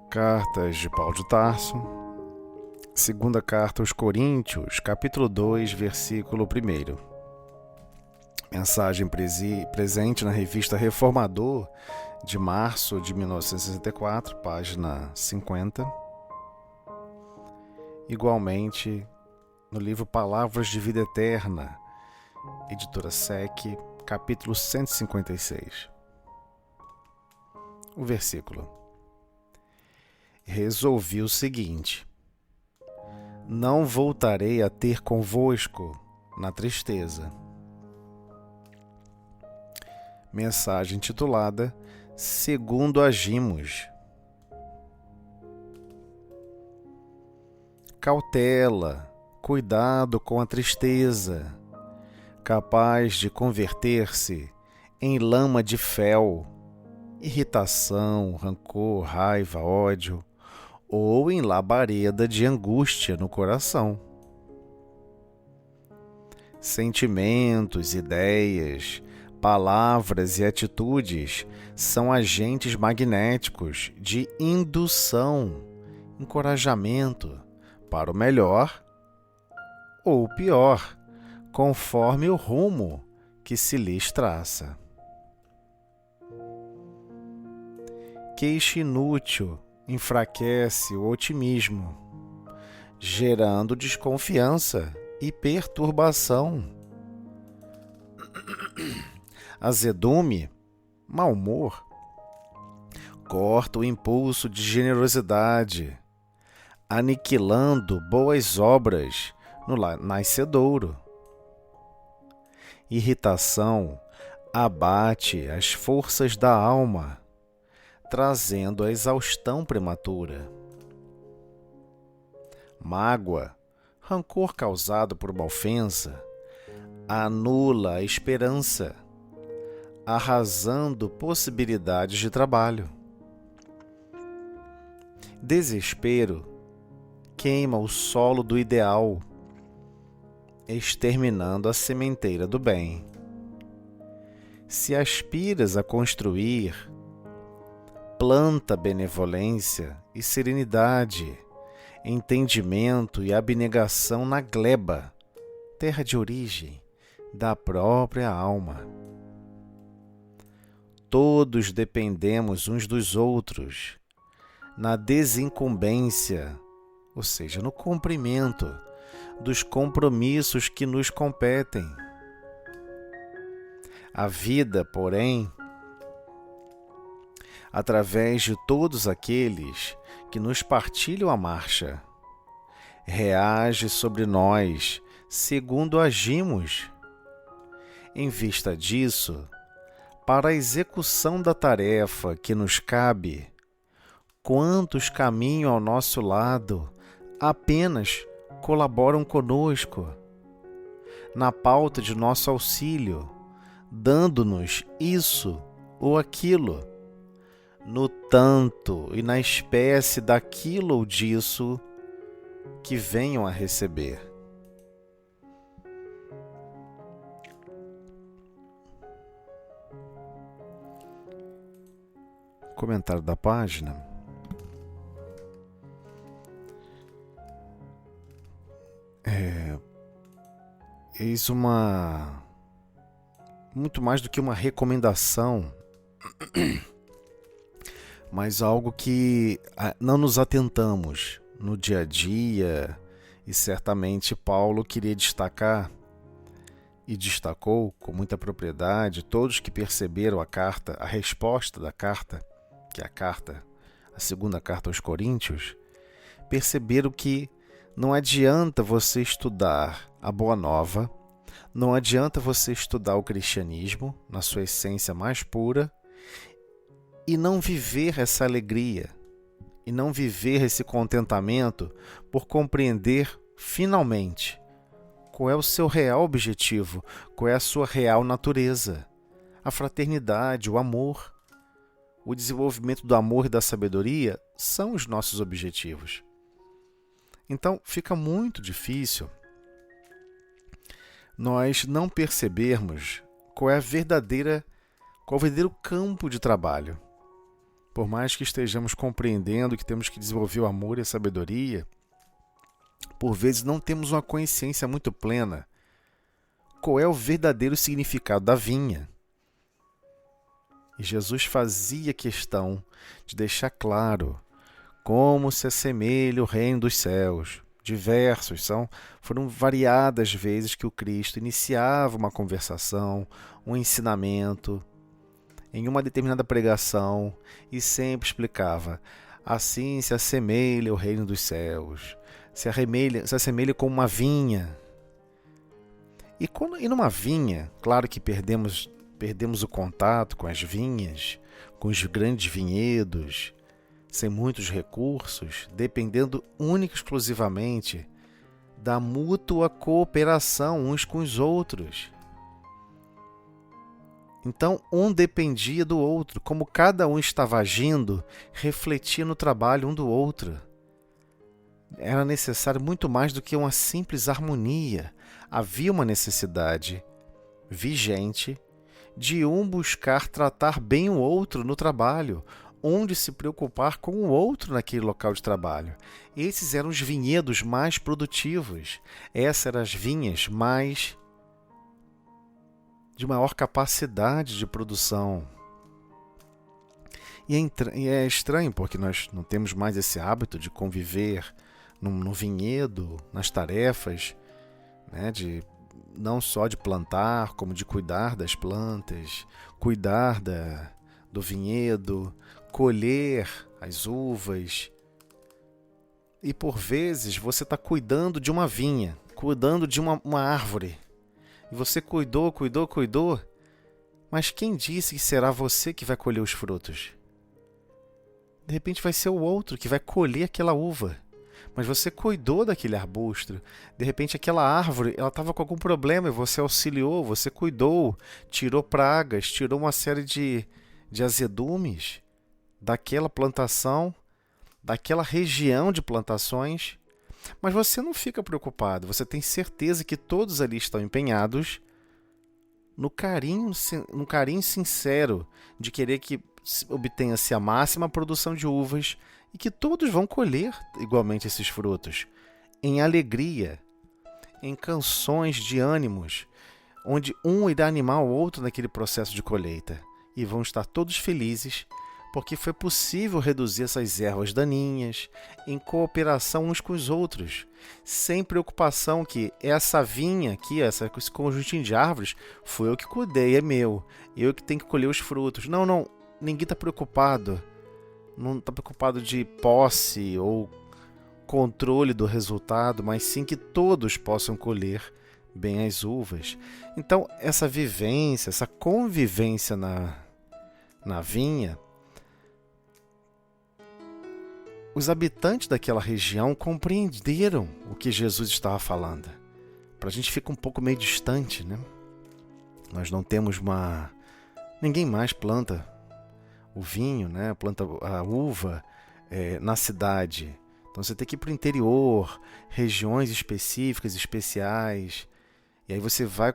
Cartas de Paulo de Tarso, segunda carta aos Coríntios, capítulo 2, versículo 1. Mensagem presente na revista Reformador, de março de 1964, página 50. Igualmente, no livro Palavras de Vida Eterna, editora SEC, capítulo 156. O versículo: resolvi o seguinte: não voltarei a ter convosco na tristeza. Mensagem intitulada Segundo Agimos. Cautela, cuidado com a tristeza, capaz de converter-se em lama de fel, irritação, rancor, raiva, ódio, ou em labareda de angústia no coração. Sentimentos, ideias, palavras e atitudes são agentes magnéticos de indução, encorajamento para o melhor ou o pior, conforme o rumo que se lhes traça. Queixa inútil enfraquece o otimismo, gerando desconfiança e perturbação. Azedume, mau humor, corta o impulso de generosidade, aniquilando boas obras no nascedouro. Irritação abate as forças da alma, trazendo a exaustão prematura. Mágoa, rancor causado por uma ofensa, anula a esperança, arrasando possibilidades de trabalho. Desespero queima o solo do ideal, exterminando a sementeira do bem. Se aspiras a construir, planta benevolência e serenidade, entendimento e abnegação na gleba, terra de origem da própria alma. Todos dependemos uns dos outros, na desincumbência, ou seja, no cumprimento dos compromissos que nos competem. A vida, porém, através de todos aqueles que nos partilham a marcha, reage sobre nós segundo agimos. Em vista disso, para a execução da tarefa que nos cabe, quantos caminham ao nosso lado apenas colaboram conosco, na pauta de nosso auxílio, dando-nos isso ou aquilo, no tanto e na espécie daquilo ou disso que venham a receber. Comentário da página. Eis muito mais do que uma recomendação, mas algo que não nos atentamos no dia a dia, e certamente Paulo queria destacar, e destacou com muita propriedade. Todos que perceberam a resposta da carta, que é a segunda carta aos Coríntios, perceberam que não adianta você estudar a Boa Nova, não adianta você estudar o cristianismo na sua essência mais pura e não viver essa alegria, e não viver esse contentamento por compreender finalmente qual é o seu real objetivo, qual é a sua real natureza, a fraternidade, o amor. O desenvolvimento do amor e da sabedoria são os nossos objetivos. Então, fica muito difícil nós não percebermos qual é o verdadeiro campo de trabalho. por mais que estejamos compreendendo que temos que desenvolver o amor e a sabedoria, por vezes não temos uma consciência muito plena. Qual é o verdadeiro significado da vinha? E Jesus fazia questão de deixar claro como se assemelha o reino dos céus. Foram variadas vezes que o Cristo iniciava uma conversação, um ensinamento, em uma determinada pregação, e sempre explicava: assim se assemelha o reino dos céus, se assemelha como uma vinha. E numa vinha, claro que perdemos o contato com as vinhas, com os grandes vinhedos, sem muitos recursos, dependendo única e exclusivamente da mútua cooperação uns com os outros. Então, um dependia do outro, como cada um estava agindo, refletia no trabalho um do outro. Era necessário muito mais do que uma simples harmonia. Havia uma necessidade vigente de um buscar tratar bem o outro no trabalho, um de se preocupar com o outro naquele local de trabalho. Esses eram os vinhedos mais produtivos. Essas eram as vinhas de maior capacidade de produção. E é estranho porque nós não temos mais esse hábito de conviver no vinhedo, nas tarefas, né, não só de plantar, como de cuidar das plantas, cuidar do vinhedo, colher as uvas. E por vezes você está cuidando de uma vinha, cuidando de uma árvore. E você cuidou, mas quem disse que será você que vai colher os frutos? De repente vai ser o outro que vai colher aquela uva. Mas você cuidou daquele arbusto. De repente aquela árvore estava com algum problema e você auxiliou, você cuidou, tirou pragas, tirou uma série de azedumes daquela plantação, daquela região de plantações. Mas você não fica preocupado, você tem certeza que todos ali estão empenhados no carinho sincero de querer que obtenha-se a máxima produção de uvas e que todos vão colher igualmente esses frutos, em alegria, em canções de ânimos, onde um irá animar o outro naquele processo de colheita, e vão estar todos felizes, porque foi possível reduzir essas ervas daninhas em cooperação uns com os outros, sem preocupação que essa vinha aqui, esse conjuntinho de árvores, foi eu que cuidei, é meu, eu que tenho que colher os frutos. Não, ninguém está preocupado. Não está preocupado de posse ou controle do resultado, mas sim que todos possam colher bem as uvas. Então, essa vivência, essa convivência na vinha, os habitantes daquela região compreenderam o que Jesus estava falando. Para a gente fica um pouco meio distante, né? Nós não temos ninguém mais planta o vinho, né? Planta a uva na cidade. Então você tem que ir para o interior, regiões específicas, especiais. E aí você vai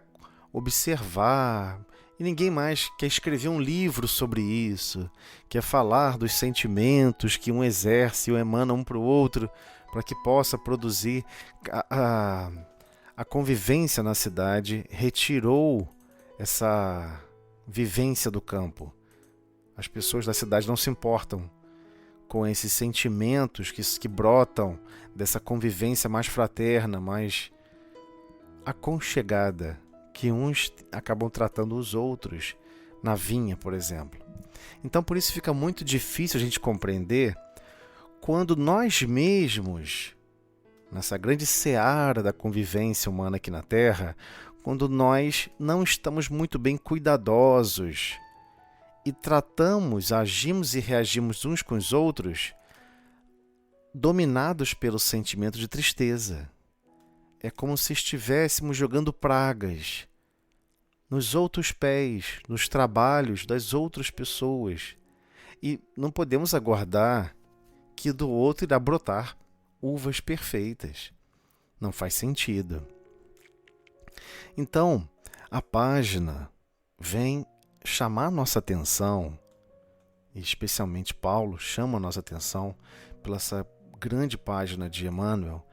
observar. E ninguém mais quer escrever um livro sobre isso, quer falar dos sentimentos que um exerce ou emana um para o outro, para que possa produzir. A convivência na cidade retirou essa vivência do campo. As pessoas da cidade não se importam com esses sentimentos que brotam dessa convivência mais fraterna, mais aconchegada, que uns acabam tratando os outros na vinha, por exemplo. Então, por isso fica muito difícil a gente compreender quando nós mesmos, nessa grande seara da convivência humana aqui na Terra, quando nós não estamos muito bem cuidadosos e tratamos, agimos e reagimos uns com os outros, dominados pelo sentimento de tristeza. É como se estivéssemos jogando pragas nos outros pés, nos trabalhos das outras pessoas. E não podemos aguardar que do outro irá brotar uvas perfeitas. Não faz sentido. Então, a página vem chamar nossa atenção e especialmente Paulo, chamam a nossa atenção pela essa grande página de Emmanuel,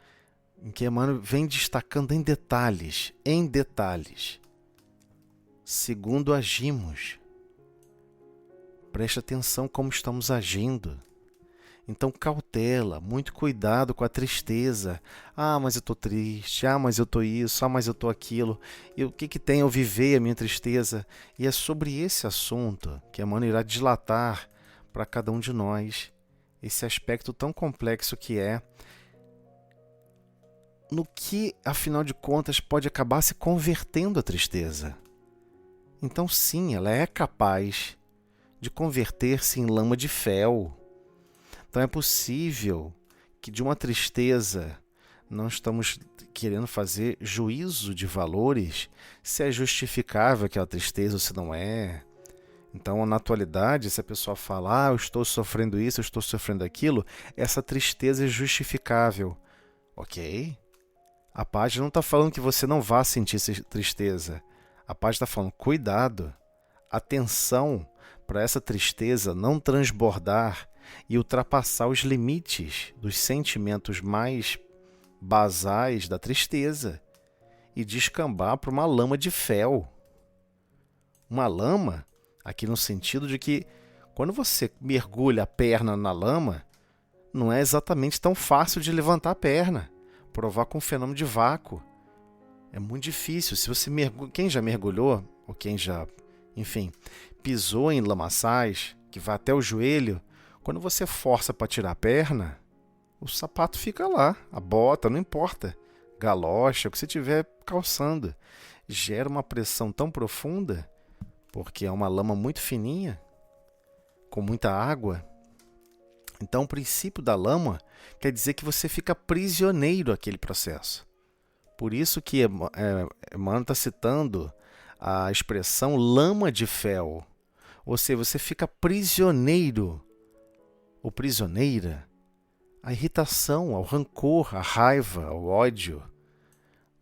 em que Emmanuel vem destacando em detalhes, segundo agimos. Preste atenção como estamos agindo. Então, cautela, muito cuidado com a tristeza. Ah, mas eu estou triste. Ah, mas eu estou isso. Ah, mas eu estou aquilo. E o que tem eu viver a minha tristeza? E é sobre esse assunto que Emmanuel irá dilatar para cada um de nós esse aspecto tão complexo que é no que, afinal de contas, pode acabar se convertendo a tristeza. Então, sim, ela é capaz de converter-se em lama de fel. Então é possível que de uma tristeza não estamos querendo fazer juízo de valores, se é justificável aquela tristeza ou se não é. Então, na atualidade, se a pessoa fala, eu estou sofrendo isso, eu estou sofrendo aquilo, essa tristeza é justificável. Ok? A página não está falando que você não vá sentir tristeza. A página está falando, cuidado, atenção para essa tristeza não transbordar e ultrapassar os limites dos sentimentos mais basais da tristeza e descambar para uma lama de fel. Uma lama, aqui no sentido de que quando você mergulha a perna na lama, não é exatamente tão fácil de levantar a perna, provoca um fenômeno de vácuo. É muito difícil. Se você quem já mergulhou, ou quem já, enfim, pisou em lamaçais, que vai até o joelho, quando você força para tirar a perna, o sapato fica lá, a bota, não importa, galocha, o que você estiver calçando, gera uma pressão tão profunda, porque é uma lama muito fininha, com muita água. Então, o princípio da lama quer dizer que você fica prisioneiro àquele processo. Por isso que Emmanuel está citando a expressão lama de fel. Ou seja, você fica prisioneiro, ou prisioneira, à irritação, ao rancor, à raiva, ao ódio.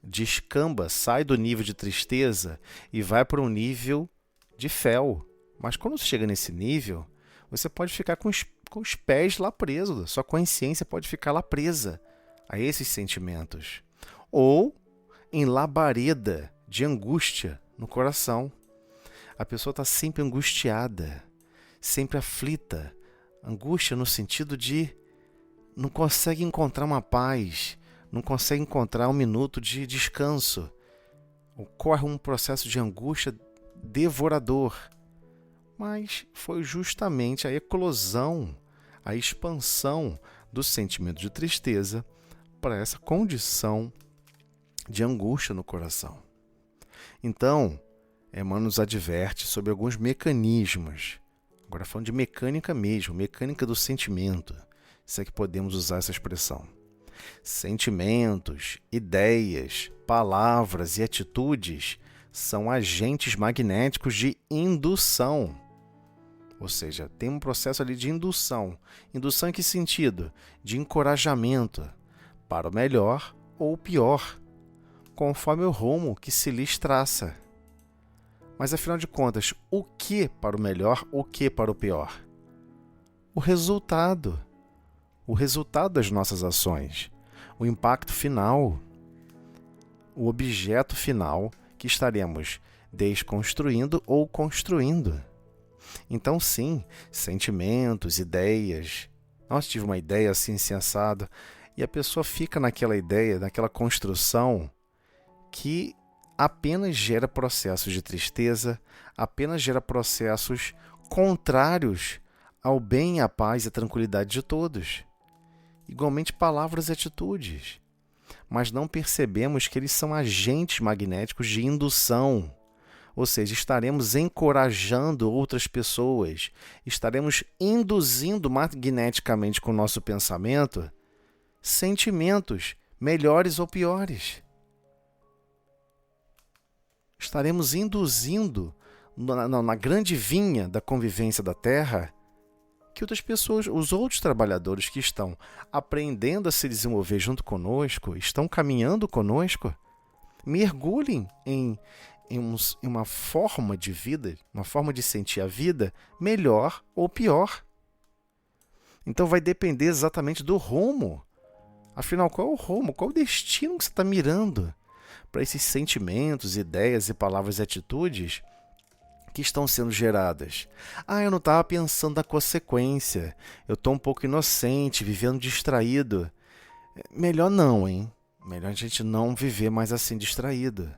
Descamba, sai do nível de tristeza e vai para um nível de fel. Mas quando você chega nesse nível, você pode ficar com os pés lá presos, sua consciência pode ficar lá presa a esses sentimentos. Ou em labareda de angústia no coração. A pessoa está sempre angustiada, sempre aflita. Angústia no sentido de não consegue encontrar uma paz, não consegue encontrar um minuto de descanso. Ocorre um processo de angústia devorador. Mas foi justamente a eclosão, a expansão do sentimento de tristeza para essa condição de angústia no coração. Então, Emmanuel nos adverte sobre alguns mecanismos. Agora falando de mecânica mesmo, mecânica do sentimento. Se é que podemos usar essa expressão. Sentimentos, ideias, palavras e atitudes são agentes magnéticos de indução. Ou seja, tem um processo ali de indução. Indução em que sentido? De encorajamento para o melhor ou o pior, conforme o rumo que se lhes traça. Mas, afinal de contas, o que para o melhor, o que para o pior? O resultado das nossas ações, o impacto final, o objeto final que estaremos desconstruindo ou construindo. Então, sim, sentimentos, ideias. Nossa, tive uma ideia assim, sensada, e a pessoa fica naquela ideia, naquela construção que apenas gera processos de tristeza, apenas gera processos contrários ao bem, à paz e à tranquilidade de todos. Igualmente palavras e atitudes. Mas não percebemos que eles são agentes magnéticos de indução. Ou seja, estaremos encorajando outras pessoas, estaremos induzindo magneticamente com o nosso pensamento sentimentos melhores ou piores. Estaremos induzindo na grande vinha da convivência da Terra que outras pessoas, os outros trabalhadores que estão aprendendo a se desenvolver junto conosco, estão caminhando conosco, mergulhem em em uma forma de vida, uma forma de sentir a vida melhor ou pior. Então vai depender exatamente do rumo. Afinal, qual é o rumo? Qual é o destino que você está mirando para esses sentimentos, ideias e palavras e atitudes que estão sendo geradas? Eu não estava pensando na consequência. Eu estou um pouco inocente, vivendo distraído. Melhor não, hein? Melhor a gente não viver mais assim distraído.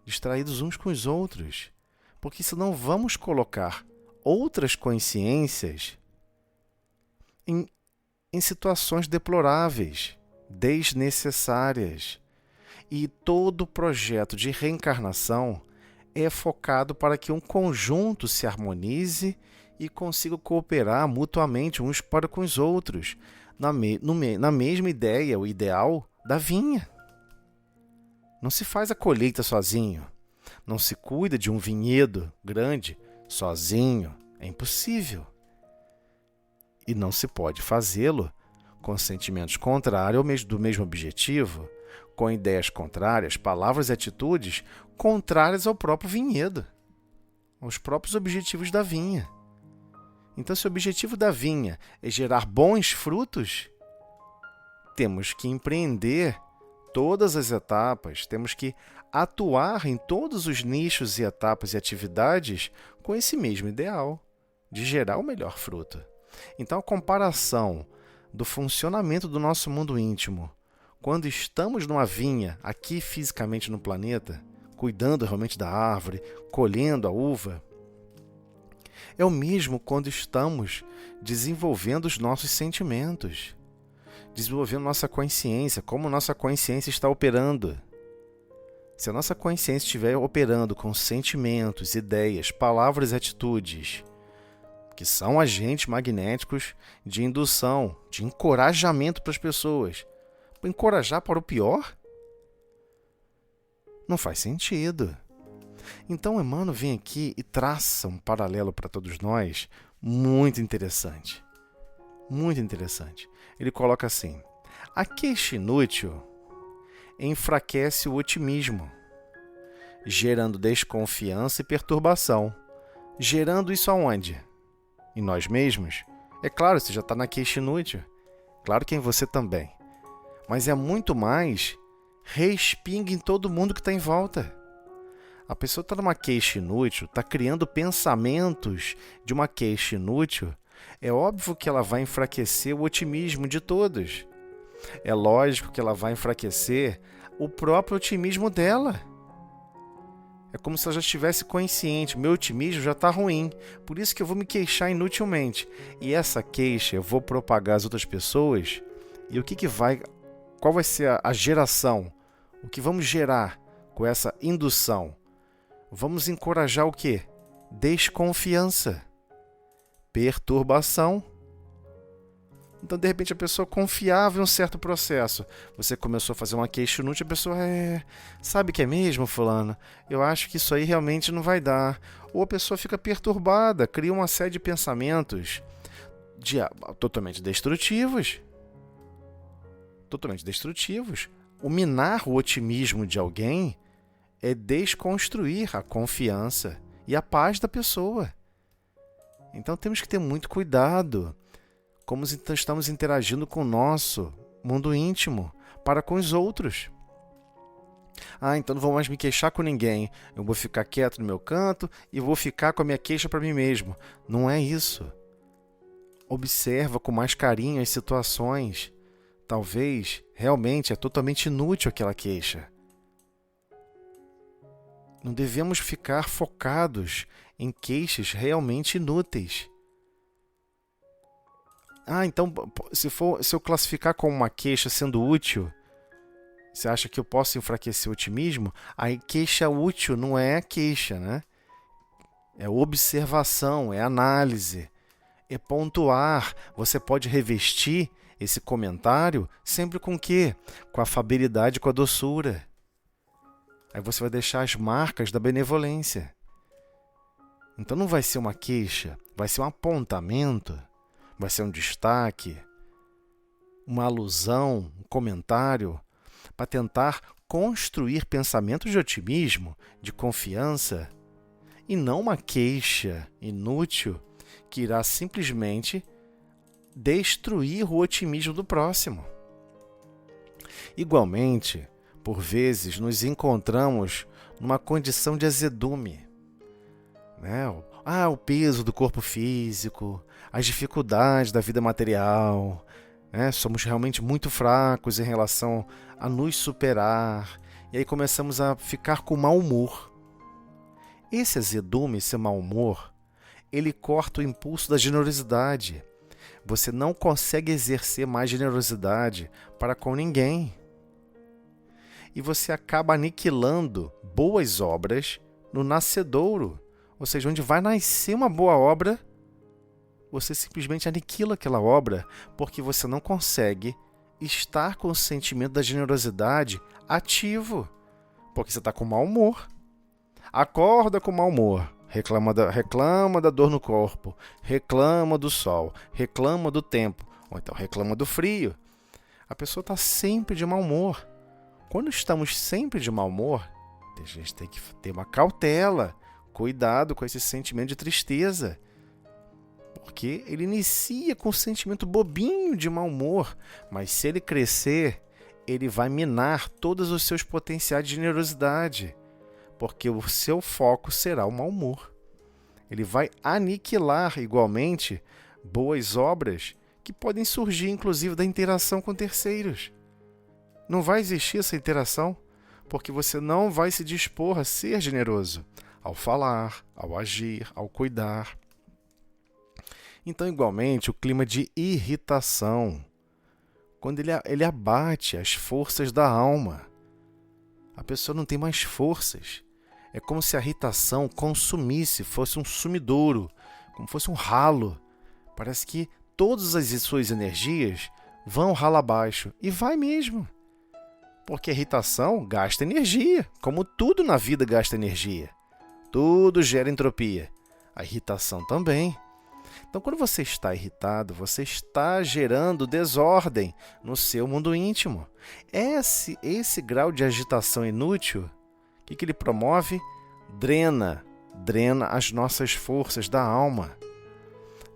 Distraídos uns com os outros. Porque senão vamos colocar outras consciências em situações deploráveis, desnecessárias. E todo projeto de reencarnação é focado para que um conjunto se harmonize e consiga cooperar mutuamente uns para com os outros, na mesma ideia, o ideal da vinha. Não se faz a colheita sozinho. Não se cuida de um vinhedo grande sozinho. É impossível. E não se pode fazê-lo com sentimentos contrários do mesmo objetivo, com ideias contrárias, palavras e atitudes contrárias ao próprio vinhedo, aos próprios objetivos da vinha. Então, se o objetivo da vinha é gerar bons frutos, temos que empreender todas as etapas, temos que atuar em todos os nichos e etapas e atividades com esse mesmo ideal, de gerar o melhor fruto. Então, a comparação do funcionamento do nosso mundo íntimo, quando estamos numa vinha, aqui fisicamente no planeta, cuidando realmente da árvore, colhendo a uva, é o mesmo quando estamos desenvolvendo os nossos sentimentos, desenvolvendo nossa consciência, como nossa consciência está operando. Se a nossa consciência estiver operando com sentimentos, ideias, palavras e atitudes, que são agentes magnéticos de indução, de encorajamento para as pessoas, encorajar para o pior, não faz sentido. Então Emmanuel vem aqui e traça um paralelo para todos nós muito interessante. Muito interessante. Ele coloca assim: a queixa inútil enfraquece o otimismo, gerando desconfiança e perturbação. Gerando isso aonde? Em nós mesmos? É claro, você já está na queixa inútil. Claro que em você também. Mas é muito mais respinga em todo mundo que está em volta. A pessoa está numa queixa inútil, está criando pensamentos de uma queixa inútil. É óbvio que ela vai enfraquecer o otimismo de todos. É lógico que ela vai enfraquecer o próprio otimismo dela. É como se ela já estivesse consciente, meu otimismo já está ruim, por isso que eu vou me queixar inutilmente. E essa queixa eu vou propagar às outras pessoas, e qual vai ser a geração? O que vamos gerar com essa indução? Vamos encorajar o quê? Desconfiança, perturbação. Então, de repente, a pessoa confiava em um certo processo. Você começou a fazer uma queixa inútil, a pessoa, sabe que é mesmo, fulano? Eu acho que isso aí realmente não vai dar. Ou a pessoa fica perturbada, cria uma série de pensamentos totalmente destrutivos. Totalmente destrutivos. O minar o otimismo de alguém é desconstruir a confiança e a paz da pessoa. Então, temos que ter muito cuidado como estamos interagindo com o nosso mundo íntimo para com os outros. Então não vou mais me queixar com ninguém. Eu vou ficar quieto no meu canto e vou ficar com a minha queixa para mim mesmo. Não é isso. Observa com mais carinho as situações. Talvez realmente é totalmente inútil aquela queixa. Não devemos ficar focados em queixas realmente inúteis. Então, se eu classificar como uma queixa sendo útil, você acha que eu posso enfraquecer o otimismo? Aí queixa útil não é queixa, né? É observação, é análise, é pontuar. Você pode revestir esse comentário sempre com o quê? Com a afabilidade, com a doçura. Aí você vai deixar as marcas da benevolência. Então não vai ser uma queixa, vai ser um apontamento. Vai ser um destaque, uma alusão, um comentário, para tentar construir pensamentos de otimismo, de confiança, e não uma queixa inútil que irá simplesmente destruir o otimismo do próximo. Igualmente, por vezes, nos encontramos numa condição de azedume, né? O peso do corpo físico, as dificuldades da vida material, né? Somos realmente muito fracos em relação a nos superar, e aí começamos a ficar com mau humor. Esse azedume, esse mau humor, ele corta o impulso da generosidade. Você não consegue exercer mais generosidade para com ninguém. E você acaba aniquilando boas obras no nascedouro. Ou seja, onde vai nascer uma boa obra, você simplesmente aniquila aquela obra porque você não consegue estar com o sentimento da generosidade ativo. Porque você está com mau humor. Acorda com mau humor. Reclama da dor no corpo, reclama do sol, reclama do tempo, ou então reclama do frio. A pessoa está sempre de mau humor. Quando estamos sempre de mau humor, a gente tem que ter uma cautela, cuidado com esse sentimento de tristeza. Porque ele inicia com um sentimento bobinho de mau humor, mas se ele crescer, ele vai minar todos os seus potenciais de generosidade. Porque o seu foco será o mau humor. Ele vai aniquilar igualmente boas obras que podem surgir, inclusive, da interação com terceiros. Não vai existir essa interação, porque você não vai se dispor a ser generoso ao falar, ao agir, ao cuidar. Então, igualmente, o clima de irritação, quando ele abate as forças da alma. A pessoa não tem mais forças. É como se a irritação consumisse, fosse um sumidouro, como fosse um ralo. Parece que todas as suas energias vão ralo abaixo. E vai mesmo. Porque a irritação gasta energia, como tudo na vida gasta energia. Tudo gera entropia. A irritação também. Então, quando você está irritado, você está gerando desordem no seu mundo íntimo. Esse grau de agitação inútil, o que ele promove? Drena as nossas forças da alma,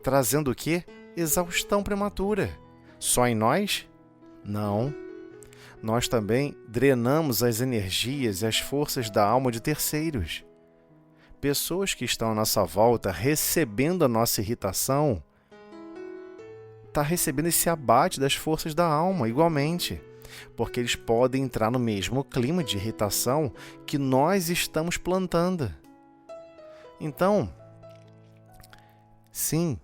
trazendo o quê? Exaustão prematura. Só em nós? Não. Nós também drenamos as energias e as forças da alma de terceiros. Pessoas que estão à nossa volta recebendo a nossa irritação, está recebendo esse abate das forças da alma igualmente. Porque eles podem entrar no mesmo clima de irritação que nós estamos plantando. Então, sim,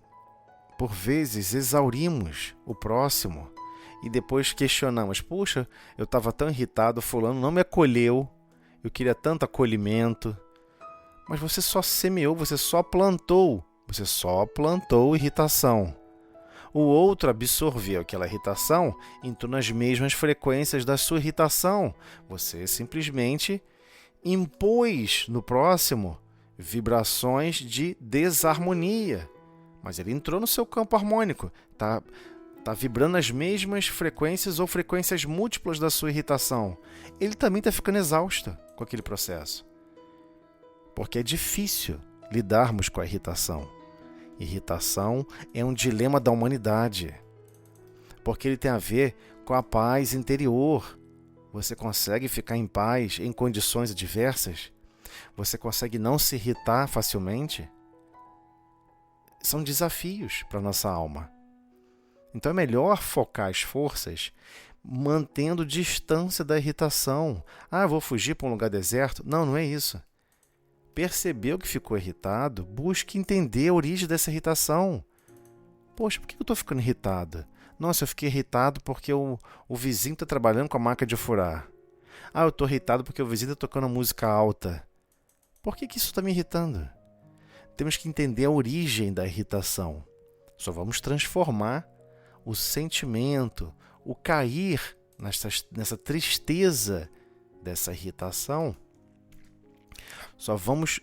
por vezes exaurimos o próximo e depois questionamos: puxa, eu estava tão irritado, fulano não me acolheu, eu queria tanto acolhimento. Mas você só semeou, você só plantou irritação. O outro absorveu aquela irritação, entrou nas mesmas frequências da sua irritação. Você simplesmente impôs no próximo vibrações de desarmonia. Mas ele entrou no seu campo harmônico, está vibrando as mesmas frequências ou frequências múltiplas da sua irritação. Ele também está ficando exausto com aquele processo. Porque é difícil lidarmos com a irritação. Irritação é um dilema da humanidade, porque ele tem a ver com a paz interior. Você consegue ficar em paz em condições adversas? Você consegue não se irritar facilmente? São desafios para a nossa alma. Então é melhor focar as forças mantendo distância da irritação. Eu vou fugir para um lugar deserto? Não é isso. Percebeu que ficou irritado, busque entender a origem dessa irritação. Poxa, por que eu estou ficando irritado? Nossa, eu fiquei irritado porque o vizinho está trabalhando com a máquina de furar. Eu estou irritado porque o vizinho está tocando música alta. Por que isso está me irritando? Temos que entender a origem da irritação. Só vamos transformar o sentimento, o cair nessa tristeza dessa irritação. Só vamos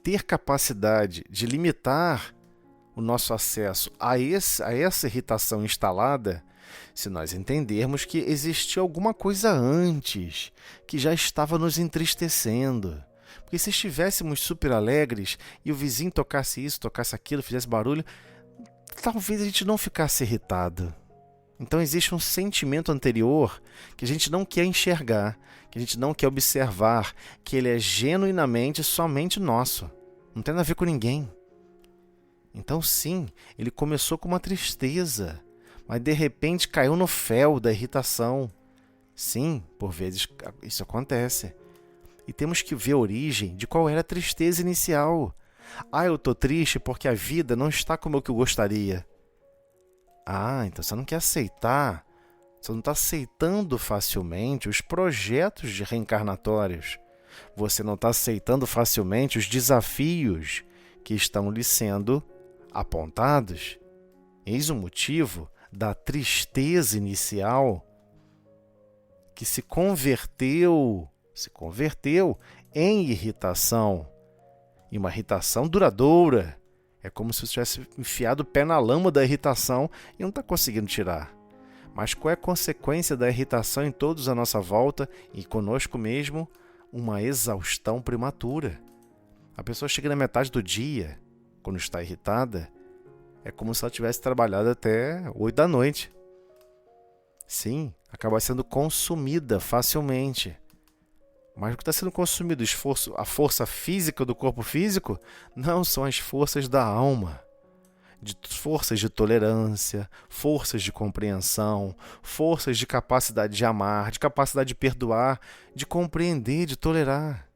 ter capacidade de limitar o nosso acesso a essa irritação instalada Se nós entendermos que existia alguma coisa antes que já estava nos entristecendo. Porque se estivéssemos super alegres e o vizinho tocasse isso, tocasse aquilo, fizesse barulho, talvez a gente não ficasse irritado. Então existe um sentimento anterior que a gente não quer enxergar, que a gente não quer observar, que ele é genuinamente somente nosso. Não tem nada a ver com ninguém. Então sim, ele começou com uma tristeza, mas de repente caiu no fel da irritação. Sim, por vezes isso acontece. E temos que ver a origem de qual era a tristeza inicial. Eu estou triste porque a vida não está como eu gostaria. Então você não quer aceitar, você não está aceitando facilmente os projetos de reencarnatórios. Você não está aceitando facilmente os desafios que estão lhe sendo apontados. Eis o motivo da tristeza inicial que se converteu em irritação. E uma irritação duradoura. É como se você tivesse enfiado o pé na lama da irritação e não está conseguindo tirar. Mas qual é a consequência da irritação em todos à nossa volta e conosco mesmo? Uma exaustão prematura. A pessoa chega na metade do dia, quando está irritada, é como se ela tivesse trabalhado até 8 da noite. Sim, acaba sendo consumida facilmente. Mas o que está sendo consumido, a força física do corpo físico, não são as forças da alma. Forças de tolerância, forças de compreensão, forças de capacidade de amar, de capacidade de perdoar, de compreender, de tolerar.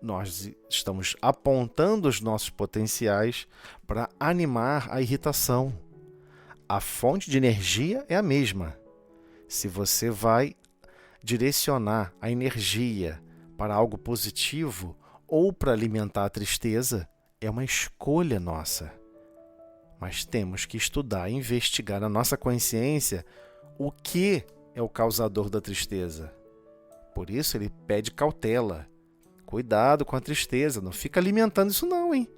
Nós estamos apontando os nossos potenciais para animar a irritação. A fonte de energia é a mesma. Se você vai direcionar a energia para algo positivo ou para alimentar a tristeza, é uma escolha nossa. Mas temos que estudar e investigar na nossa consciência o que é o causador da tristeza. Por isso ele pede cautela. Cuidado com a tristeza, não fica alimentando isso não, hein?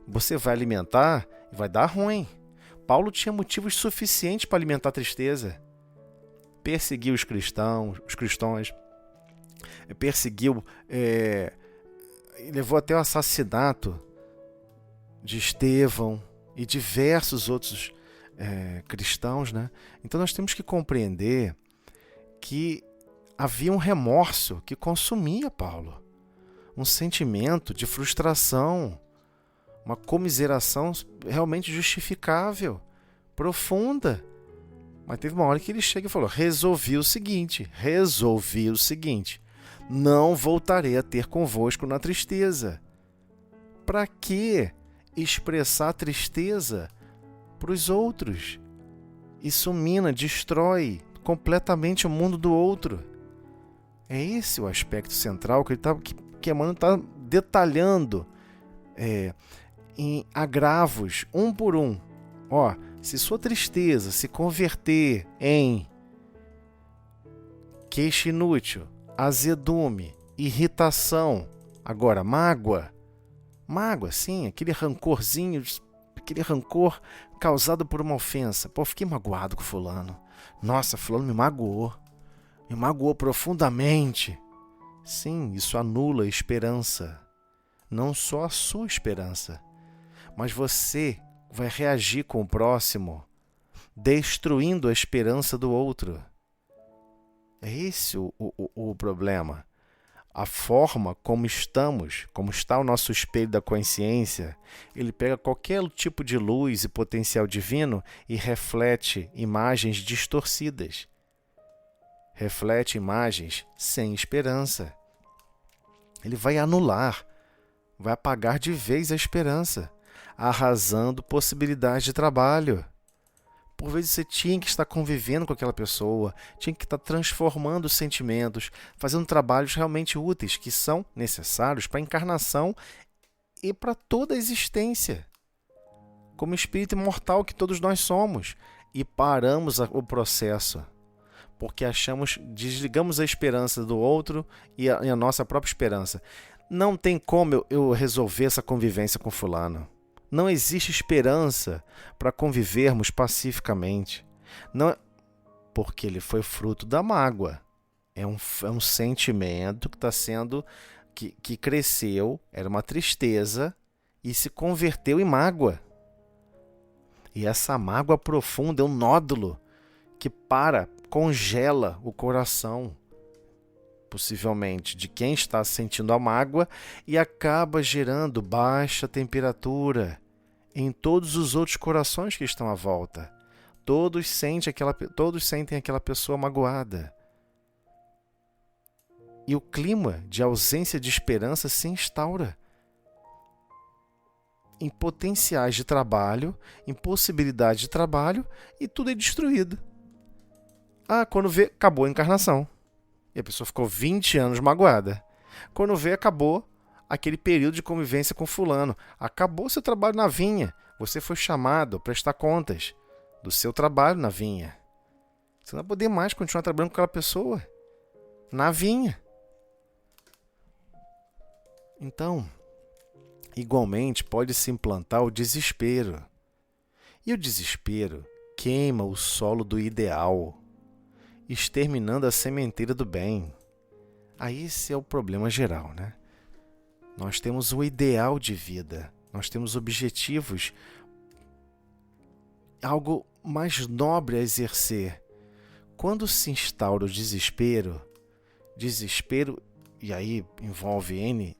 Você vai alimentar e vai dar ruim. Paulo tinha motivos suficientes para alimentar a tristeza. Perseguiu os cristãos, perseguiu, levou até o assassinato de Estevão e diversos outros cristãos, né? Então nós temos que compreender que havia um remorso que consumia Paulo, um sentimento de frustração, uma comiseração realmente justificável, profunda. Mas teve uma hora que ele chega e falou, resolvi o seguinte, não voltarei a ter convosco na tristeza. Para que expressar tristeza para os outros? Isso mina, destrói completamente o mundo do outro. É esse o aspecto central que Emmanuel está detalhando em agravos, um por um. Se sua tristeza se converter em queixa inútil, azedume, irritação, agora mágoa, sim, aquele rancorzinho, aquele rancor causado por uma ofensa. Fiquei magoado com fulano. Nossa, fulano me magoou profundamente. Sim, isso anula a esperança. Não só a sua esperança, mas você vai reagir com o próximo, destruindo a esperança do outro. É esse o problema. A forma como está o nosso espelho da consciência, ele pega qualquer tipo de luz e potencial divino e reflete imagens distorcidas. Reflete imagens sem esperança. Ele vai anular, vai apagar de vez a esperança, arrasando possibilidades de trabalho. Por vezes você tinha que estar convivendo com aquela pessoa, tinha que estar transformando os sentimentos, fazendo trabalhos realmente úteis, que são necessários para a encarnação e para toda a existência, como espírito imortal que todos nós somos. E paramos o processo, porque desligamos a esperança do outro e a nossa própria esperança. Não tem como eu resolver essa convivência com fulano. Não existe esperança para convivermos pacificamente. Não, porque ele foi fruto da mágoa. É um sentimento que está sendo, que cresceu, era uma tristeza e se converteu em mágoa. E essa mágoa profunda é um nódulo que congela o coração, possivelmente, de quem está sentindo a mágoa e acaba gerando baixa temperatura em todos os outros corações que estão à volta. Todos sentem aquela pessoa magoada. E o clima de ausência de esperança se instaura em potenciais de trabalho, em possibilidade de trabalho, e tudo é destruído. Quando vê, acabou a encarnação. E a pessoa ficou 20 anos magoada. Quando vê, acabou aquele período de convivência com fulano. Acabou seu trabalho na vinha. Você foi chamado a prestar contas do seu trabalho na vinha. Você não vai poder mais continuar trabalhando com aquela pessoa na vinha. Então, igualmente pode-se implantar o desespero. E o desespero queima o solo do ideal, exterminando a sementeira do bem. Aí esse é o problema geral, né? Nós temos um ideal de vida, nós temos objetivos, algo mais nobre a exercer. Quando se instaura o desespero, e aí envolve N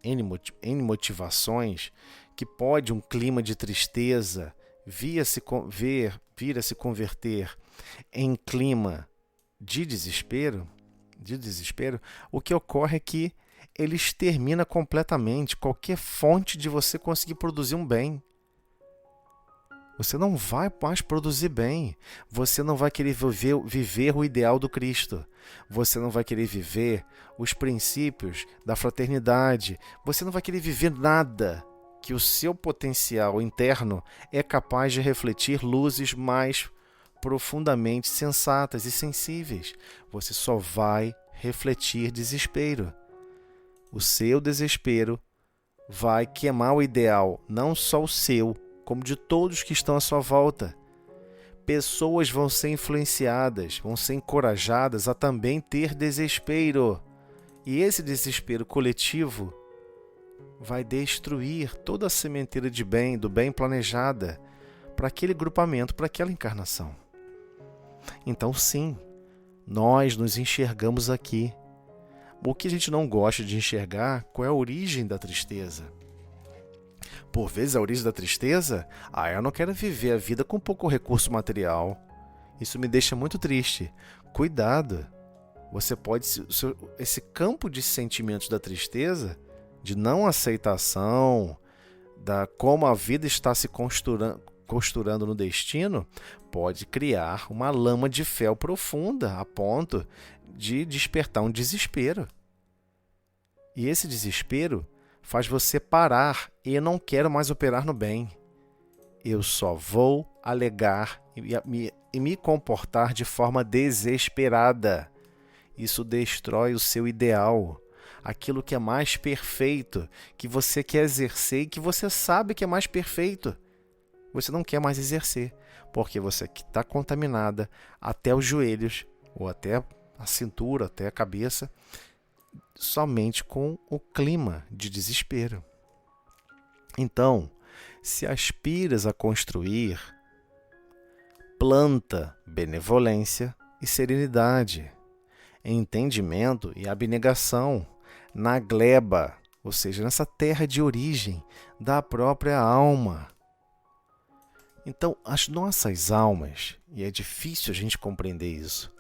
motivações, que pode um clima de tristeza vir a se converter em clima de desespero, o que ocorre é que ele extermina completamente qualquer fonte de você conseguir produzir um bem. Você não vai mais produzir bem. Você não vai querer viver o ideal do Cristo. Você não vai querer viver os princípios da fraternidade. Você não vai querer viver nada que o seu potencial interno é capaz de refletir luzes mais profundamente sensatas e sensíveis. Você só vai refletir desespero. O seu desespero vai queimar o ideal, não só o seu, como de todos que estão à sua volta. Pessoas vão ser influenciadas, vão ser encorajadas a também ter desespero. E esse desespero coletivo vai destruir toda a sementeira do bem planejada para aquele grupamento, para aquela encarnação. Então, sim, nós nos enxergamos aqui. O que a gente não gosta de enxergar, qual é a origem da tristeza? Por vezes, a origem da tristeza, eu não quero viver a vida com pouco recurso material. Isso me deixa muito triste. Cuidado! Você pode, esse campo de sentimentos da tristeza, de não aceitação, da como a vida está se costurando no destino, pode criar uma lama de fel profunda, a ponto de despertar um desespero. E esse desespero faz você parar e eu não quero mais operar no bem. Eu só vou alegar e me comportar de forma desesperada. Isso destrói o seu ideal, aquilo que é mais perfeito, que você quer exercer e que você sabe que é mais perfeito. Você não quer mais exercer, porque você está contaminada até os joelhos, ou até a cintura, até a cabeça, somente com o clima de desespero. Então, se aspiras a construir, planta benevolência e serenidade, entendimento e abnegação na gleba, ou seja, nessa terra de origem da própria alma. Então, as nossas almas, e é difícil a gente compreender isso,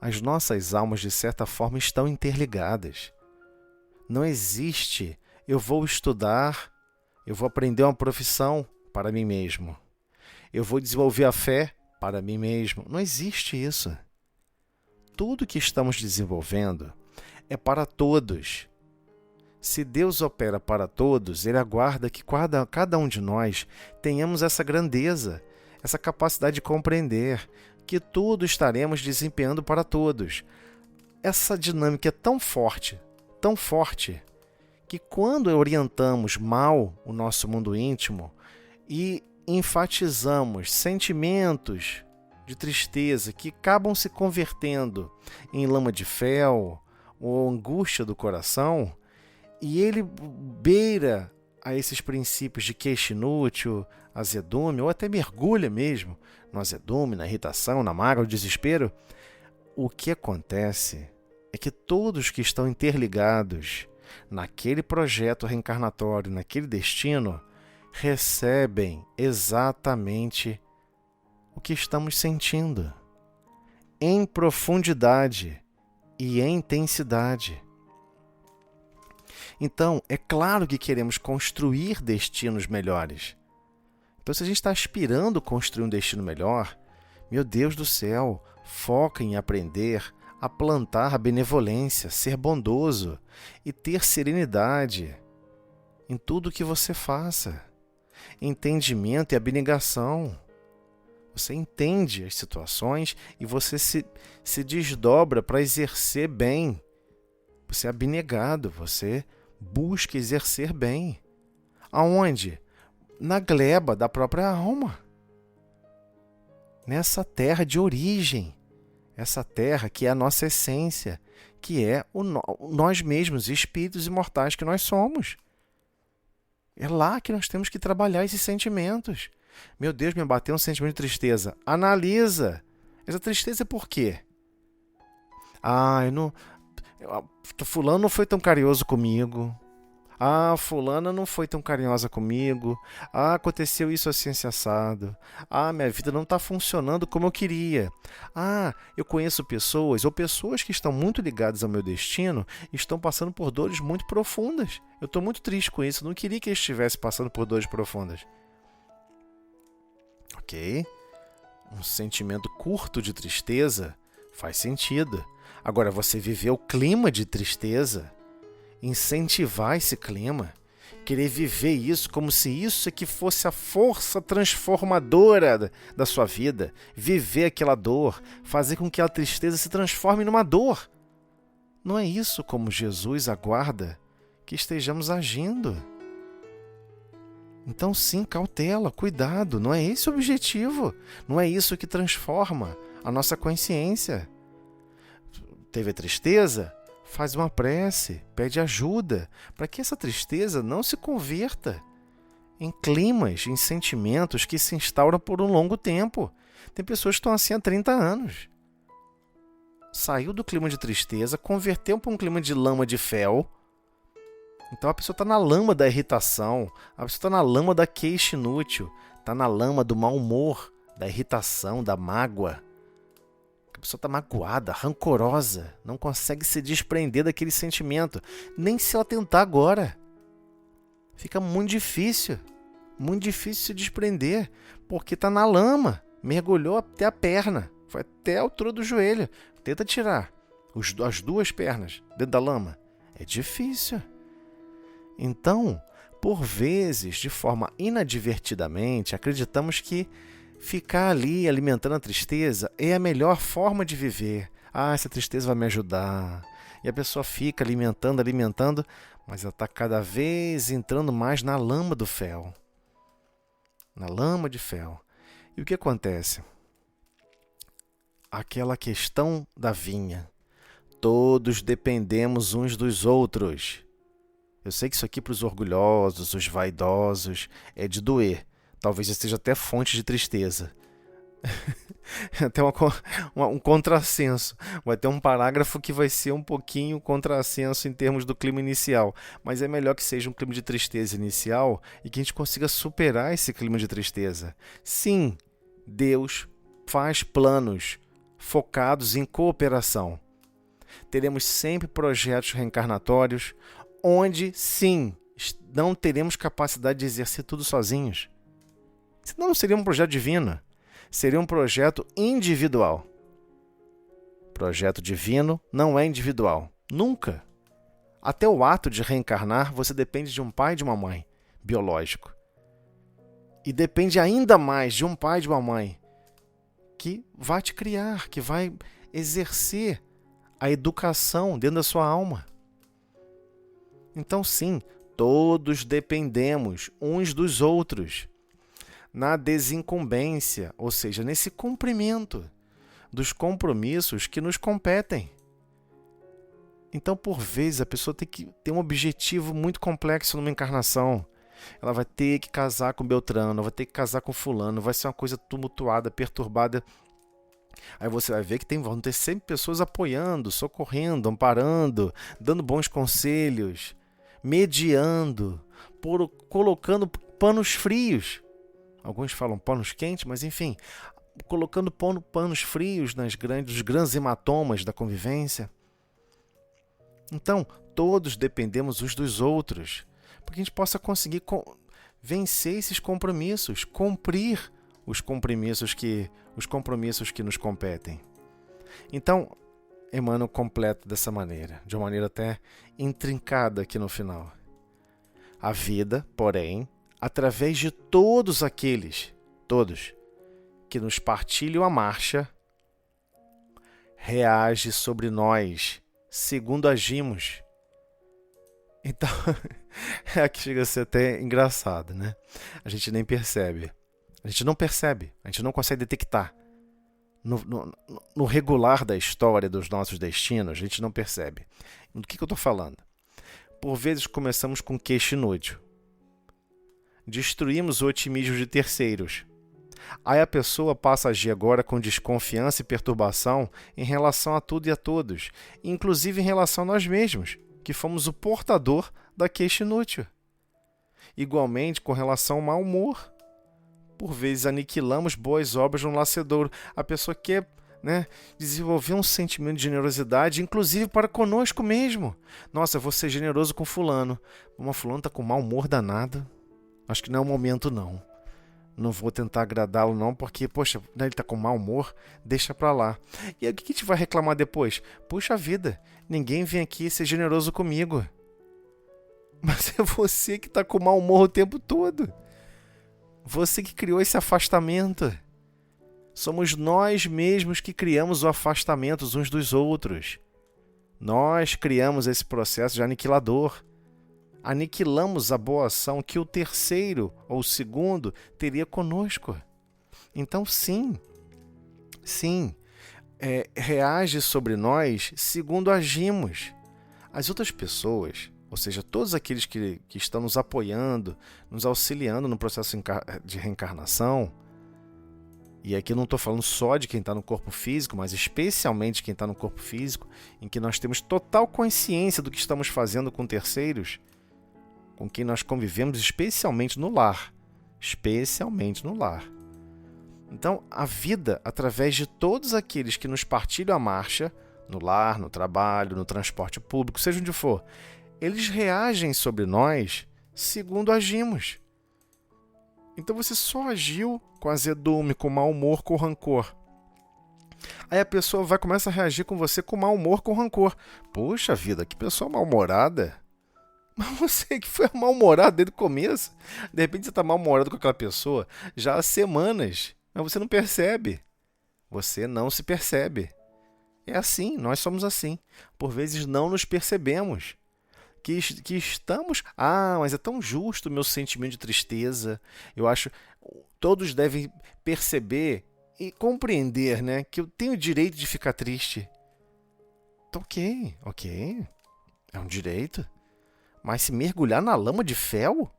as nossas almas, de certa forma, estão interligadas. Não existe, eu vou estudar, eu vou aprender uma profissão para mim mesmo. Eu vou desenvolver a fé para mim mesmo. Não existe isso. Tudo que estamos desenvolvendo é para todos. Se Deus opera para todos, Ele aguarda que cada um de nós tenhamos essa grandeza, essa capacidade de compreender que tudo estaremos desempenhando para todos. Essa dinâmica é tão forte, que quando orientamos mal o nosso mundo íntimo e enfatizamos sentimentos de tristeza que acabam se convertendo em lama de fel ou angústia do coração, e ele beira a esses princípios de queixa inútil, azedume, ou até mergulha mesmo no azedume, na irritação, na mágoa, no desespero, o que acontece é que todos que estão interligados naquele projeto reencarnatório, naquele destino, recebem exatamente o que estamos sentindo, em profundidade e em intensidade. Então, é claro que queremos construir destinos melhores. Então, se a gente está aspirando a construir um destino melhor, meu Deus do céu, foca em aprender a plantar a benevolência, ser bondoso e ter serenidade em tudo que você faça. Entendimento e abnegação. Você entende as situações e você se desdobra para exercer bem. Você é abnegado, você busca exercer bem. Aonde? Na gleba da própria alma. Nessa terra de origem. Essa terra que é a nossa essência, que é nós mesmos, espíritos imortais que nós somos. É lá que nós temos que trabalhar esses sentimentos. Meu Deus, me bateu um sentimento de tristeza. Analisa. Essa tristeza é por quê? Fulano não foi tão carinhoso comigo. Fulana não foi tão carinhosa comigo. Aconteceu isso assim, assado. Minha vida não está funcionando como eu queria. Eu conheço pessoas que estão muito ligadas ao meu destino e estão passando por dores muito profundas. Eu estou muito triste com isso. Eu não queria que eles estivessem passando por dores profundas. Ok? Um sentimento curto de tristeza faz sentido. Agora, você viver o clima de tristeza, incentivar esse clima, querer viver isso como se isso é que fosse a força transformadora da sua vida, viver aquela dor, fazer com que a tristeza se transforme numa dor. Não é isso como Jesus aguarda que estejamos agindo. Então sim, cautela, cuidado, não é esse o objetivo, não é isso que transforma a nossa consciência. Teve a tristeza? Faz uma prece, pede ajuda, para que essa tristeza não se converta em climas, em sentimentos que se instauram por um longo tempo. Tem pessoas que estão assim há 30 anos. Saiu do clima de tristeza, converteu para um clima de lama de fel. Então a pessoa está na lama da irritação, a pessoa está na lama da queixa inútil, está na lama do mau humor, da irritação, da mágoa. A pessoa está magoada, rancorosa, não consegue se desprender daquele sentimento, nem se ela tentar agora. Fica muito difícil se desprender, porque está na lama, mergulhou até a perna, foi até a altura do joelho. Tenta tirar as duas pernas dentro da lama. É difícil. Então, por vezes, de forma inadvertidamente, acreditamos que ficar ali alimentando a tristeza é a melhor forma de viver. Essa tristeza vai me ajudar. E a pessoa fica alimentando, mas ela está cada vez entrando mais na lama do fel. Na lama de fel. E o que acontece? Aquela questão da vinha. Todos dependemos uns dos outros. Eu sei que isso aqui para os orgulhosos, os vaidosos, é de doer. Talvez seja até fonte de tristeza. Até um contrassenso. Vai ter um parágrafo que vai ser um pouquinho contrassenso em termos do clima inicial. Mas é melhor que seja um clima de tristeza inicial e que a gente consiga superar esse clima de tristeza. Sim, Deus faz planos focados em cooperação. Teremos sempre projetos reencarnatórios onde, sim, não teremos capacidade de exercer tudo sozinhos. Senão não seria um projeto divino. Seria um projeto individual. Projeto divino não é individual. Nunca. Até o ato de reencarnar, você depende de um pai e de uma mãe biológico. E depende ainda mais de um pai e de uma mãe que vai te criar, que vai exercer a educação dentro da sua alma. Então, sim, todos dependemos uns dos outros. na desincumbência, ou seja, nesse cumprimento dos compromissos que nos competem. Então, por vezes, a pessoa tem que ter um objetivo muito complexo numa encarnação. Ela vai ter que casar com Beltrano, vai ter que casar com fulano, vai ser uma coisa tumultuada, perturbada. Aí você vai ver que vão ter sempre pessoas apoiando, socorrendo, amparando, dando bons conselhos, mediando, colocando panos frios. Alguns falam panos quentes, mas enfim, colocando panos frios nos grandes hematomas da convivência. Então, todos dependemos uns dos outros, para que a gente possa conseguir vencer esses compromissos, cumprir os compromissos que nos competem. Então, Emmanuel completa dessa maneira, de uma maneira até intrincada aqui no final. A vida, porém, através de todos que nos partilham a marcha, reage sobre nós, segundo agimos. Então, aqui chega a ser até engraçado, né? A gente nem percebe. A gente não percebe, a gente não consegue detectar. No regular da história dos nossos destinos, a gente não percebe. Do que eu estou falando? Por vezes começamos com queixo inútil. Destruímos o otimismo de terceiros. Aí a pessoa passa a agir agora com desconfiança e perturbação em relação a tudo e a todos, inclusive em relação a nós mesmos, que fomos o portador da queixa inútil. Igualmente com relação ao mau humor. Por vezes aniquilamos boas obras no nascedouro. A pessoa quer desenvolver um sentimento de generosidade, inclusive para conosco mesmo. Nossa, eu vou ser generoso com fulano. Uma fulano está com mau humor danado. Acho que não é o momento, não. Não vou tentar agradá-lo, não, porque, poxa, ele está com mau humor, deixa para lá. E aí, o que a gente vai reclamar depois? Puxa vida, ninguém vem aqui ser generoso comigo. Mas é você que está com mau humor o tempo todo. Você que criou esse afastamento. Somos nós mesmos que criamos o afastamento uns dos outros. Nós criamos esse processo de aniquilador. Aniquilamos a boa ação que o terceiro ou o segundo teria conosco. Então, sim, reage sobre nós segundo agimos. As outras pessoas, ou seja, todos aqueles que estão nos apoiando, nos auxiliando no processo de reencarnação, e aqui eu não estou falando só de quem está no corpo físico, mas especialmente quem está no corpo físico, em que nós temos total consciência do que estamos fazendo com terceiros, com quem nós convivemos, especialmente no lar. Então, a vida, através de todos aqueles que nos partilham a marcha, no lar, no trabalho, no transporte público, seja onde for, eles reagem sobre nós segundo agimos. Então você só agiu com azedume, com mau humor, com rancor. Aí a pessoa começa a reagir com você com mau humor, com rancor. Poxa vida, que pessoa mal-humorada. Mas você que foi mal-humorado desde o começo. De repente você está mal-humorado com aquela pessoa já há semanas. Mas você não percebe. Você não se percebe. É assim, nós somos assim. Por vezes não nos percebemos. Que estamos... mas é tão justo o meu sentimento de tristeza. Eu acho todos devem perceber e compreender, né, que eu tenho o direito de ficar triste. Então, ok. É um direito. Mas se mergulhar na lama de fel,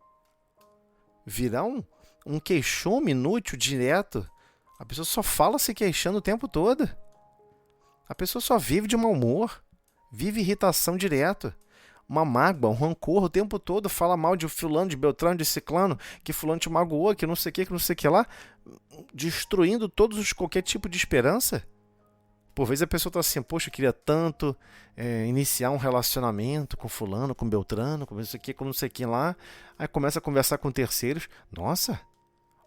virar um queixume inútil direto, a pessoa só fala se queixando o tempo todo. A pessoa só vive de mau humor, vive irritação direto. Uma mágoa, um rancor o tempo todo, fala mal de fulano, de Beltrano, de ciclano, que fulano te magoou, que não sei o que lá, destruindo qualquer tipo de esperança. Por vezes a pessoa está assim, poxa, eu queria tanto iniciar um relacionamento com fulano, com Beltrano, com não sei o que lá. Aí começa a conversar com terceiros. Nossa,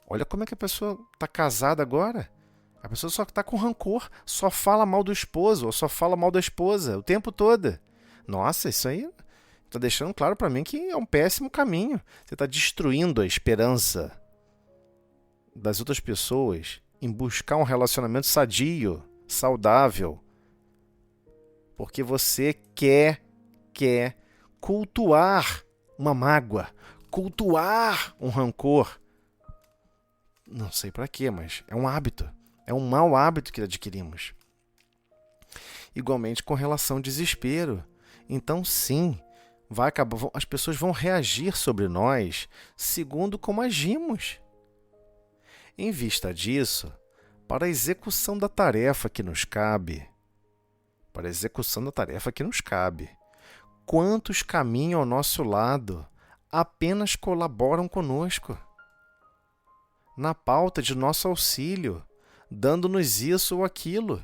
olha como é que a pessoa está casada agora. A pessoa só está com rancor, só fala mal do esposo, ou só fala mal da esposa o tempo todo. Nossa, isso aí está deixando claro para mim que é um péssimo caminho. Você está destruindo a esperança das outras pessoas em buscar um relacionamento sadio, saudável, porque você quer cultuar uma mágoa, cultuar um rancor, Não sei para quê, mas é um hábito. É um mau hábito que adquirimos. Igualmente com relação ao desespero. Então, sim, as pessoas vão reagir sobre nós segundo como agimos. Em vista disso, para a execução da tarefa que nos cabe, quantos caminham ao nosso lado apenas colaboram conosco, na pauta de nosso auxílio, dando-nos isso ou aquilo.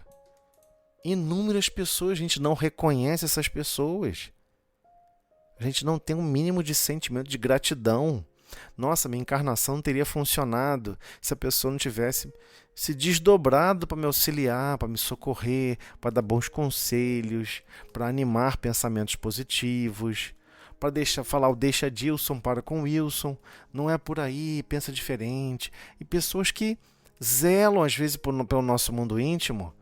Inúmeras pessoas, a gente não reconhece essas pessoas. A gente não tem um mínimo de sentimento de gratidão. Nossa, minha encarnação não teria funcionado se a pessoa não tivesse se desdobrado para me auxiliar, para me socorrer, para dar bons conselhos, para animar pensamentos positivos, para falar o deixa Dilson para com Wilson, não é por aí, pensa diferente. E pessoas que zelam às vezes pelo nosso mundo íntimo,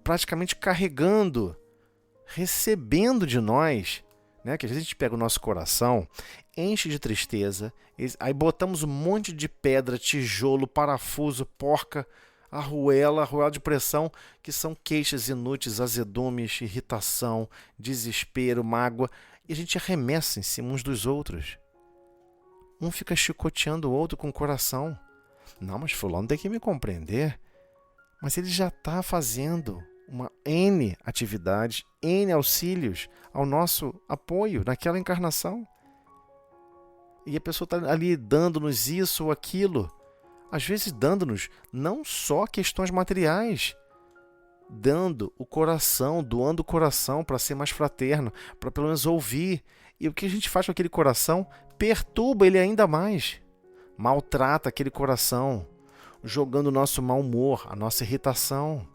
praticamente carregando, recebendo de nós, né? Que às vezes a gente pega o nosso coração, enche de tristeza, aí botamos um monte de pedra, tijolo, parafuso, porca, arruela de pressão, que são queixas inúteis, azedumes, irritação, desespero, mágoa, e a gente arremessa em cima uns dos outros. Um fica chicoteando o outro com o coração. Não, mas fulano tem que me compreender. Mas ele já está fazendo uma N atividades, N auxílios ao nosso apoio naquela encarnação. E a pessoa está ali dando-nos isso ou aquilo. Às vezes dando-nos não só questões materiais, dando o coração, doando o coração para ser mais fraterno, para pelo menos ouvir. E o que a gente faz com aquele coração perturba ele ainda mais. Maltrata aquele coração, jogando o nosso mau humor, a nossa irritação,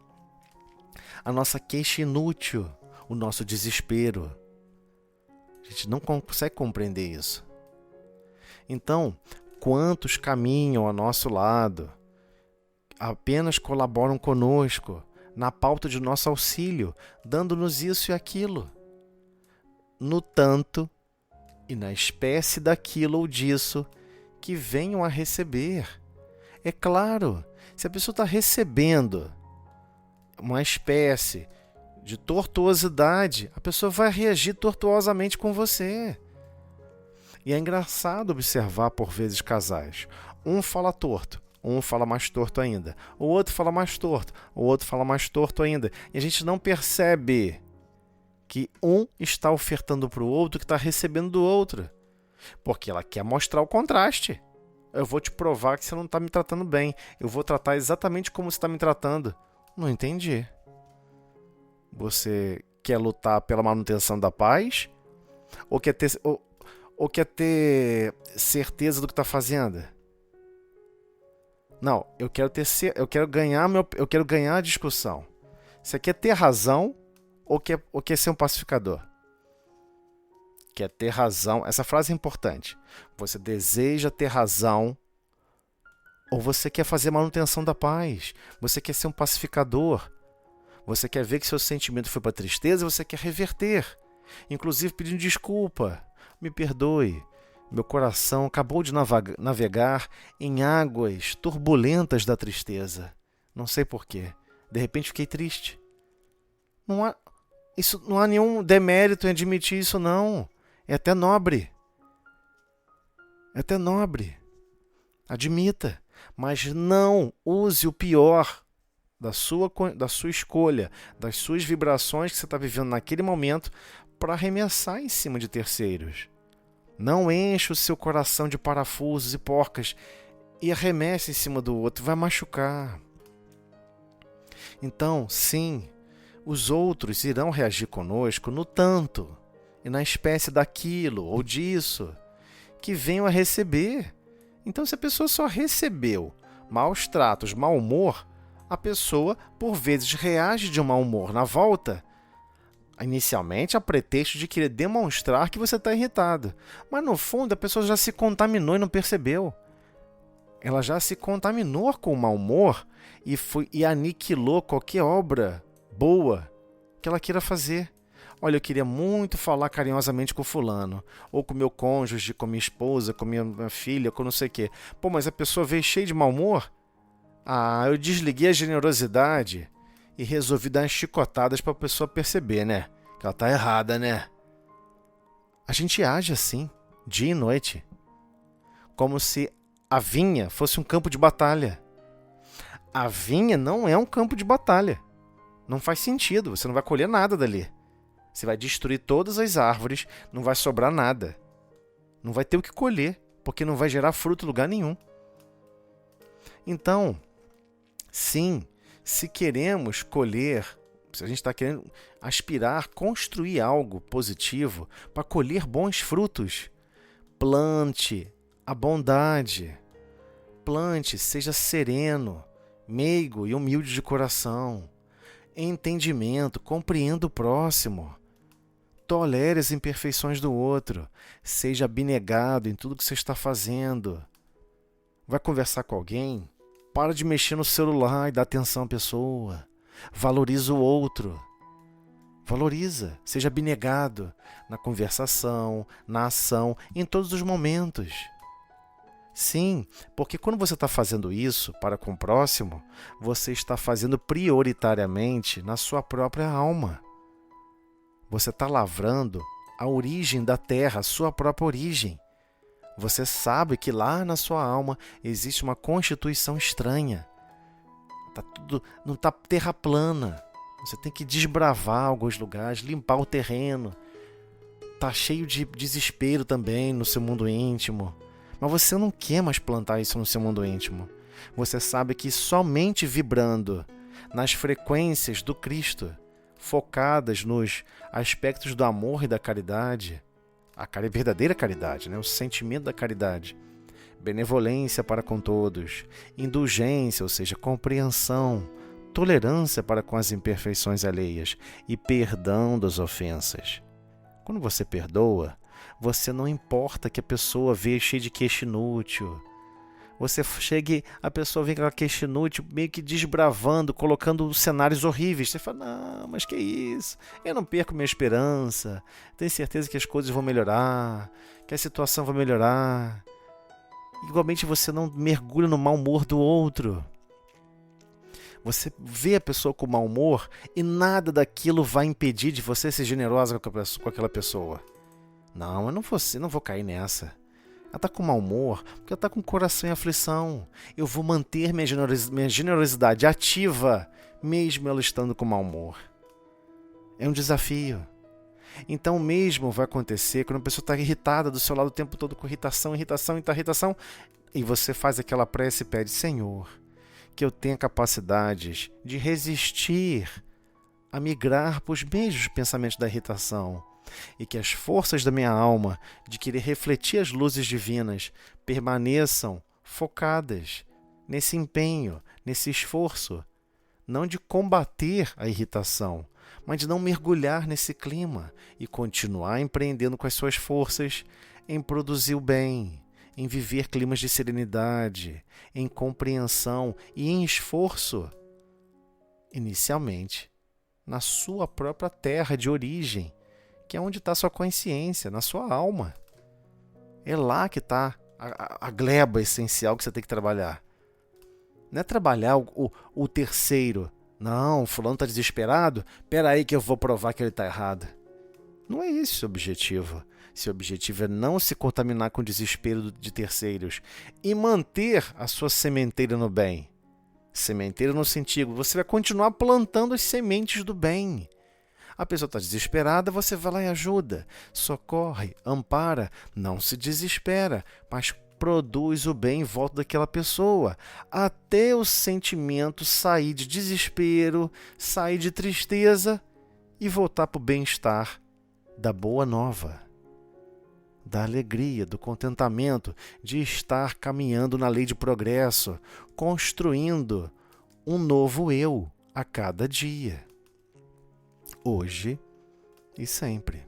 a nossa queixa inútil, o nosso desespero. A gente não consegue compreender isso. Então, quantos caminham ao nosso lado, apenas colaboram conosco na pauta de nosso auxílio, dando-nos isso e aquilo, no tanto e na espécie daquilo ou disso que venham a receber. É claro, se a pessoa está recebendo uma espécie de tortuosidade, a pessoa vai reagir tortuosamente com você. E é engraçado observar, por vezes, casais. Um fala torto, um fala mais torto ainda. O outro fala mais torto, o outro fala mais torto ainda. E a gente não percebe que um está ofertando para o outro que está recebendo do outro. Porque ela quer mostrar o contraste. Eu vou te provar que você não está me tratando bem. Eu vou tratar exatamente como você está me tratando. Não entendi. Você quer lutar pela manutenção da paz? Ou quer ter certeza do que está fazendo? Não, eu quero ganhar a discussão. Você quer ter razão ou quer ser um pacificador? Quer ter razão. Essa frase é importante. Você deseja ter razão ou você quer fazer manutenção da paz? Você quer ser um pacificador? Você quer ver que seu sentimento foi para tristeza e você quer reverter. Inclusive pedindo desculpa. Me perdoe. Meu coração acabou de navegar em águas turbulentas da tristeza. Não sei porquê. De repente fiquei triste. Não há nenhum demérito em admitir isso, não. É até nobre. Admita. Mas não use o pior da sua escolha, das suas vibrações que você está vivendo naquele momento para arremessar em cima de terceiros. Não enche o seu coração de parafusos e porcas e arremesse em cima do outro. Vai machucar. Então, sim, os outros irão reagir conosco no tanto e na espécie daquilo ou disso que venham a receber. Então, se a pessoa só recebeu maus tratos, mau humor, a pessoa, por vezes, reage de um mau humor na volta, inicialmente a pretexto de querer demonstrar que você está irritado. Mas, no fundo, a pessoa já se contaminou e não percebeu. Ela já se contaminou com o mau humor e aniquilou qualquer obra boa que ela queira fazer. Olha, eu queria muito falar carinhosamente com fulano, ou com meu cônjuge, com minha esposa, com minha filha, com não sei o quê. Pô, mas a pessoa veio cheia de mau humor, Eu desliguei a generosidade e resolvi dar umas chicotadas para a pessoa perceber, né? Que ela tá errada, né? A gente age assim, dia e noite, como se a vinha fosse um campo de batalha. A vinha não é um campo de batalha. Não faz sentido, você não vai colher nada dali. Você vai destruir todas as árvores, não vai sobrar nada. Não vai ter o que colher, porque não vai gerar fruto em lugar nenhum. Então, sim, se queremos colher, se a gente está querendo aspirar, construir algo positivo para colher bons frutos, plante a bondade. Plante, seja sereno, meigo e humilde de coração. Entendimento, compreenda o próximo. Tolere as imperfeições do outro. Seja abnegado em tudo que você está fazendo. Vai conversar com alguém? Para de mexer no celular e dar atenção à pessoa. Valoriza o outro. Valoriza. Seja abnegado na conversação, na ação, em todos os momentos. Sim, porque quando você está fazendo isso para com o próximo, você está fazendo prioritariamente na sua própria alma. Você está lavrando a origem da terra, a sua própria origem. Você sabe que lá na sua alma existe uma constituição estranha. Não está terra plana. Você tem que desbravar alguns lugares, limpar o terreno. Está cheio de desespero também no seu mundo íntimo. Mas você não quer mais plantar isso no seu mundo íntimo. Você sabe que somente vibrando nas frequências do Cristo, focadas nos aspectos do amor e da caridade, a verdadeira caridade, né? O sentimento da caridade, benevolência para com todos, indulgência, ou seja, compreensão, tolerância para com as imperfeições alheias e perdão das ofensas. Quando você perdoa, você não importa que a pessoa veja cheia de queixa inútil. A pessoa vem com aquela queixa inútil, meio que desbravando, colocando cenários horríveis. Você fala, não, mas que isso? Eu não perco minha esperança. Tenho certeza que as coisas vão melhorar, que a situação vai melhorar. Igualmente você não mergulha no mau humor do outro. Você vê a pessoa com mau humor e nada daquilo vai impedir de você ser generosa com aquela pessoa. Não, eu não vou cair nessa. Ela está com mau humor porque ela está com o coração em aflição. Eu vou manter minha generosidade ativa, mesmo ela estando com mau humor. É um desafio. Então o mesmo vai acontecer quando a pessoa está irritada do seu lado o tempo todo com irritação, e você faz aquela prece e pede, Senhor, que eu tenha capacidades de resistir a migrar para os mesmos pensamentos da irritação, e que as forças da minha alma de querer refletir as luzes divinas permaneçam focadas nesse empenho, nesse esforço, não de combater a irritação, mas de não mergulhar nesse clima e continuar empreendendo com as suas forças em produzir o bem, em viver climas de serenidade, em compreensão e em esforço, inicialmente na sua própria terra de origem, que é onde está a sua consciência, na sua alma. É lá que está a gleba essencial que você tem que trabalhar. Não é trabalhar o terceiro. Não, o fulano está desesperado, espera aí que eu vou provar que ele está errado. Não é esse o objetivo. Seu objetivo é não se contaminar com o desespero de terceiros e manter a sua sementeira no bem. Sementeira no sentido, você vai continuar plantando as sementes do bem. A pessoa está desesperada, você vai lá e ajuda, socorre, ampara, não se desespera, mas produz o bem em volta daquela pessoa, até o sentimento sair de desespero, sair de tristeza e voltar para o bem-estar da boa nova, da alegria, do contentamento de estar caminhando na lei de progresso, construindo um novo eu a cada dia. Hoje e sempre.